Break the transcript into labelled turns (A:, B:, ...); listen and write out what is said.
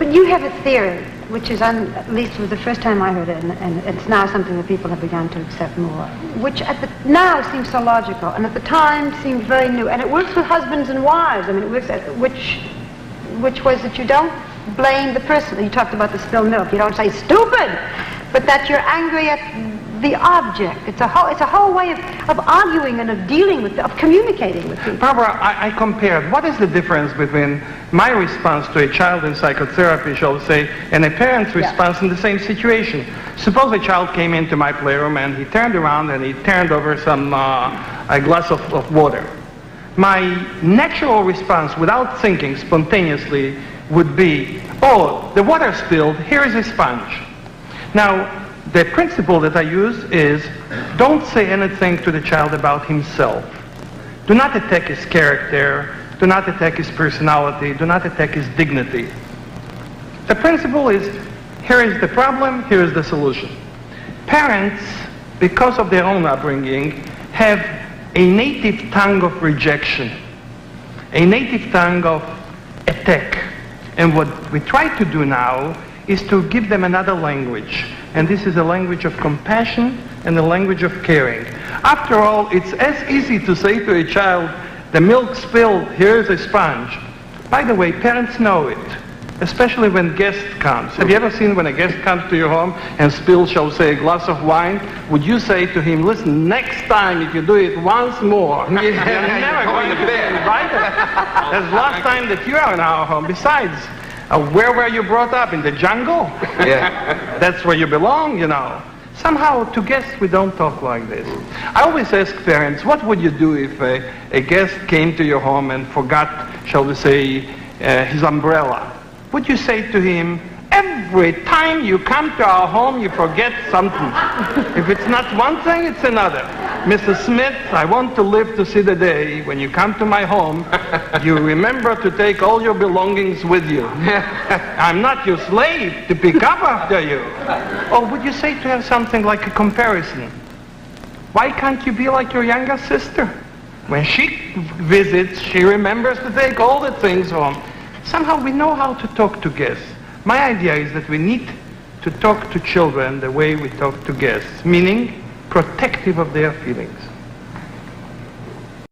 A: But you have a theory, which is, at least was the first time I heard it, and it's now something that people have begun to accept more, which now seems so logical, and at the time seemed very new. And it works with husbands and wives. I mean, it works which was that you don't blame the person. You talked about the spilled milk. You don't say stupid, but that you're angry at the object. It's a whole way of arguing and of dealing with, of communicating with people.
B: Barbara, I compared what is the difference between my response to a child in psychotherapy, shall we say, and a parent's response in the same situation. Suppose a child came into my playroom and he turned around and he turned over a glass of water. My natural response, without thinking spontaneously, would be, oh, the water spilled, here is a sponge. Now, the principle that I use is, don't say anything to the child about himself. Do not attack his character, do not attack his personality, do not attack his dignity. The principle is, here is the problem, here is the solution. Parents, because of their own upbringing, have a native tongue of rejection, a native tongue of attack. And what we try to do now is to give them another language. And this is a language of compassion and a language of caring. After all, it's as easy to say to a child, the milk spilled, here's a sponge. By the way, parents know it, especially when guest comes. Have you ever seen when a guest comes to your home and spills, shall we say, a glass of wine? Would you say to him, listen, next time if you do it once more, you're never going to bed, right? That's the last time that you are in our home. Besides, where were you brought up? In the jungle? Yeah. That's where you belong, you know. Somehow, to guests, we don't talk like this. I always ask parents, what would you do if a guest came to your home and forgot, shall we say, his umbrella? Would you say to him, every time you come to our home, you forget something. If it's not one thing, it's another. Mrs. Smith, I want to live to see the day when you come to my home, you remember to take all your belongings with you. I'm not your slave to pick up after you. Or would you say to her something like a comparison? Why can't you be like your younger sister? When she visits, she remembers to take all the things home. Somehow we know how to talk to guests. My idea is that we need to talk to children the way we talk to guests, meaning protective of their feelings.